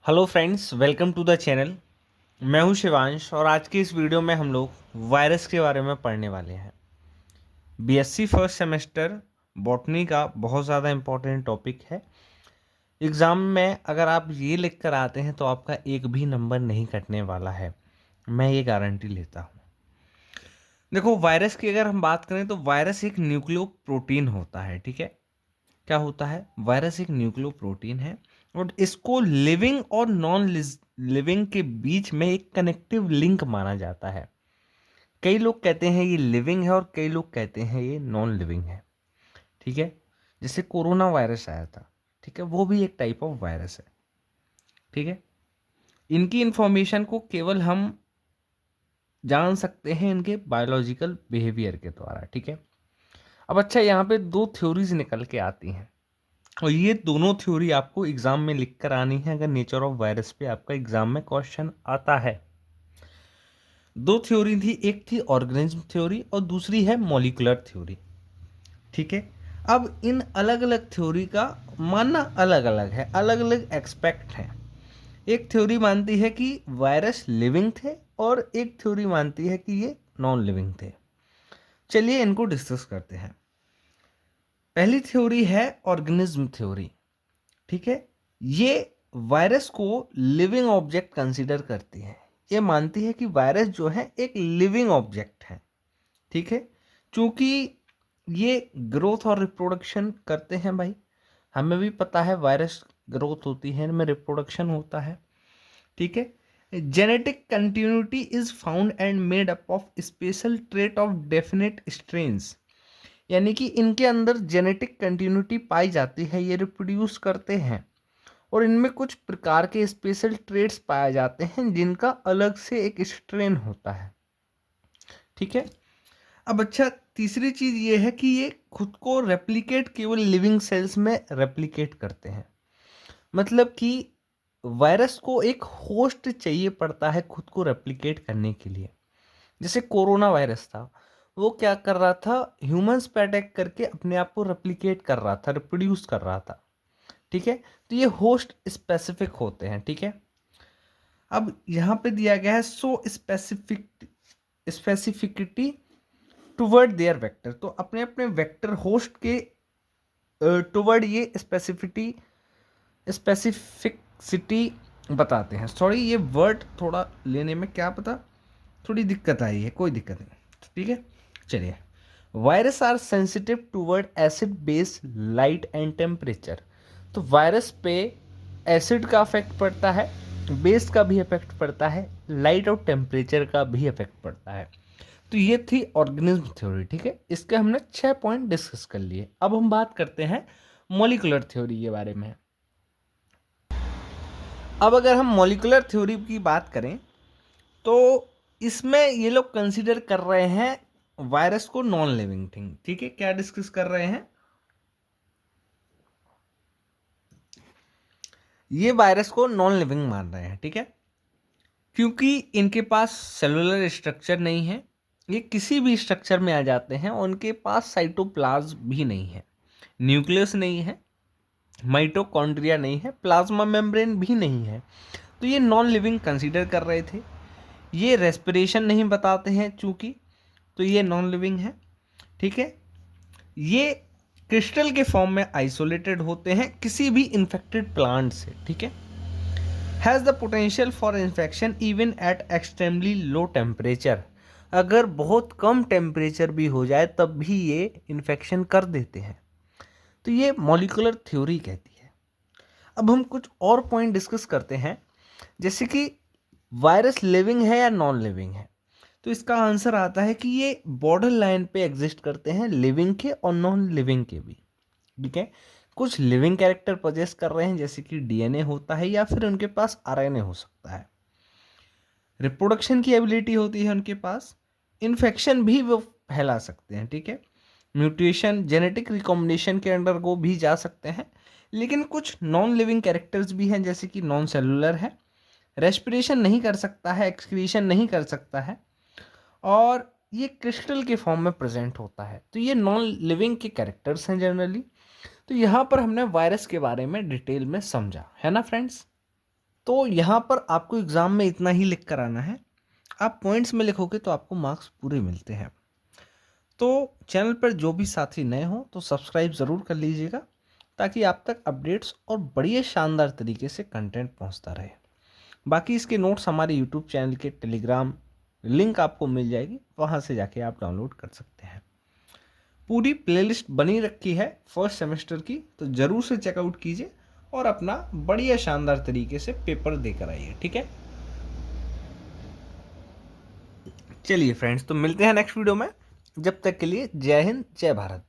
Hello friends, welcome to the channel. मैं हूं शिवांश और आज की इस वीडियो में हम लोग वायरस के बारे में पढ़ने वाले हैं। बीएससी फर्स्ट सेमेस्टर बॉटनी का बहुत ज़्यादा इम्पोर्टेंट टॉपिक है। एग्ज़ाम में अगर आप ये लिख कर आते हैं तो आपका एक भी नंबर नहीं कटने वाला है, मैं ये गारंटी लेता हूँ। देखो, वायरस की अगर हम बात करें तो वायरस एक न्यूक्लियो प्रोटीन होता है। ठीक है, क्या होता है? वायरस एक न्यूक्लियो प्रोटीन है और इसको लिविंग और नॉन लिविंग के बीच में एक कनेक्टिव लिंक माना जाता है। कई लोग कहते हैं ये लिविंग है और कई लोग कहते हैं ये नॉन लिविंग है। ठीक है, जैसे कोरोना वायरस आया था, ठीक है, वो भी एक टाइप ऑफ वायरस है। ठीक है, इनकी इंफॉर्मेशन को केवल हम जान सकते हैं इनके बायोलॉजिकल बिहेवियर के द्वारा। ठीक है, अब अच्छा, यहाँ पे दो थ्योरीज निकल के आती हैं और ये दोनों थ्योरी आपको एग्जाम में लिख कर आनी है अगर नेचर ऑफ वायरस पे आपका एग्जाम में क्वेश्चन आता है। दो थ्योरी थी, एक थी ऑर्गेनिज्म थ्योरी और दूसरी है मॉलिक्यूलर थ्योरी। ठीक है, अब इन अलग अलग थ्योरी का मानना अलग अलग है, अलग अलग एक्सपेक्ट हैं। एक थ्योरी मानती है कि वायरस लिविंग थे और एक थ्योरी मानती है कि ये नॉन लिविंग थे। चलिए इनको डिस्कस करते हैं। पहली थ्योरी है ऑर्गेनिज्म थ्योरी। ठीक है, ये वायरस को लिविंग ऑब्जेक्ट कंसीडर करती है। ये मानती है कि वायरस जो है एक लिविंग ऑब्जेक्ट है। ठीक है, क्योंकि ये ग्रोथ और रिप्रोडक्शन करते हैं भाई, हमें भी पता है वायरस ग्रोथ होती है, इनमें रिप्रोडक्शन होता है। ठीक है, genetic continuity is found and made up of special trait of definite strains. यानी कि इनके अंदर जेनेटिक कंटिन्यूटी पाई जाती है, ये रिप्रोड्यूस करते हैं और इनमें कुछ प्रकार के स्पेशल ट्रेट्स पाए जाते हैं जिनका अलग से एक स्ट्रेन होता है। ठीक है, अब अच्छा, तीसरी चीज ये है कि ये खुद को रेप्लिकेट केवल लिविंग सेल्स में रेप्लिकेट करते हैं। मतलब कि वायरस को एक होस्ट चाहिए पड़ता है खुद को रेप्लिकेट करने के लिए। जैसे कोरोना वायरस था, वो क्या कर रहा था? ह्यूमंस पे अटैक करके अपने आप को रेप्लिकेट कर रहा था, रिप्रोड्यूस कर रहा था। ठीक है, तो ये होस्ट स्पेसिफिक होते हैं। ठीक है, अब यहाँ पे दिया गया है सो स्पेसिफिसिटी टुवर्ड देयर वेक्टर। तो अपने अपने वेक्टर होस्ट के टुवर्ड ये स्पेसिफिसिटी बताते हैं। सॉरी, ये वर्ड थोड़ा लेने में क्या पता थोड़ी दिक्कत आई है, कोई दिक्कत नहीं। ठीक है, चलिए। Virus are sensitive toward acid base light and temperature. तो वायरस पे एसिड का इफेक्ट पड़ता है, बेस का भी इफेक्ट पड़ता है, लाइट और टेम्परेचर का भी इफेक्ट पड़ता है। तो ये थी ऑर्गेनिज्म थ्योरी। ठीक है, इसके हमने 6 पॉइंट डिस्कस कर लिए। अब हम बात करते हैं मॉलिक्यूलर थ्योरी के बारे में। अब अगर हम मॉलिक्यूलर थ्योरी की बात करें तो इसमें ये लोग कंसीडर कर रहे हैं वायरस को नॉन लिविंग थिंग। ठीक है, क्या डिस्कस कर रहे हैं? ये वायरस को नॉन लिविंग मान रहे हैं। ठीक है, क्योंकि इनके पास सेलुलर स्ट्रक्चर नहीं है, ये किसी भी स्ट्रक्चर में आ जाते हैं। उनके पास साइटोप्लाज्म भी नहीं है, न्यूक्लियस नहीं है, माइटोकॉन्ड्रिया नहीं है, प्लाज्मा मेम्ब्रेन भी नहीं है। तो ये नॉन लिविंग कंसीडर कर रहे थे। ये रेस्पिरेशन नहीं बताते हैं चूंकि, तो ये नॉन लिविंग है। ठीक है, ये क्रिस्टल के फॉर्म में आइसोलेटेड होते हैं किसी भी इन्फेक्टेड प्लांट से। ठीक है, has the potential for infection even at extremely low temperature. अगर बहुत कम टेम्परेचर भी हो जाए तब भी ये इन्फेक्शन कर देते हैं। तो ये मॉलिक्यूलर थ्योरी कहती है। अब हम कुछ और पॉइंट डिस्कस करते हैं, जैसे कि वायरस लिविंग है या नॉन लिविंग है। तो इसका आंसर आता है कि ये बॉर्डर लाइन पे एग्जिस्ट करते हैं, लिविंग के और नॉन लिविंग के भी। ठीक है, कुछ लिविंग कैरेक्टर पोजेस कर रहे हैं जैसे कि डीएनए होता है या फिर उनके पास आरएनए हो सकता है, रिप्रोडक्शन की एबिलिटी होती है उनके पास, इन्फेक्शन भी वो फैला सकते हैं। ठीक है, म्यूटेशन जेनेटिक रिकॉम्बिनेशन के अंडर वो भी जा सकते हैं। लेकिन कुछ नॉन लिविंग कैरेक्टर्स भी हैं जैसे कि नॉन सेलुलर है, रेस्पिरेशन नहीं कर सकता है, एक्सक्रीशन नहीं कर सकता है और ये क्रिस्टल के फॉर्म में प्रेजेंट होता है। तो ये नॉन लिविंग के कैरेक्टर्स हैं जनरली। तो यहाँ पर हमने वायरस के बारे में डिटेल में समझा है ना फ्रेंड्स। तो यहाँ पर आपको एग्ज़ाम में इतना ही लिख कर आना है। आप पॉइंट्स में लिखोगे तो आपको मार्क्स पूरे मिलते हैं। तो चैनल पर जो भी साथी नए हों तो सब्सक्राइब ज़रूर कर लीजिएगा, ताकि आप तक अपडेट्स और बढ़िया शानदार तरीके से कंटेंट पहुंचता रहे। बाकी इसके नोट्स हमारे यूट्यूब चैनल के टेलीग्राम लिंक आपको मिल जाएगी, वहां से जाके आप डाउनलोड कर सकते हैं। पूरी प्लेलिस्ट बनी रखी है फर्स्ट सेमेस्टर की, तो ज़रूर से चेकआउट कीजिए और अपना बढ़िया शानदार तरीके से पेपर देकर आइए। ठीक है, चलिए फ्रेंड्स, तो मिलते हैं नेक्स्ट वीडियो में। जब तक के लिए जय हिंद, जय भारत।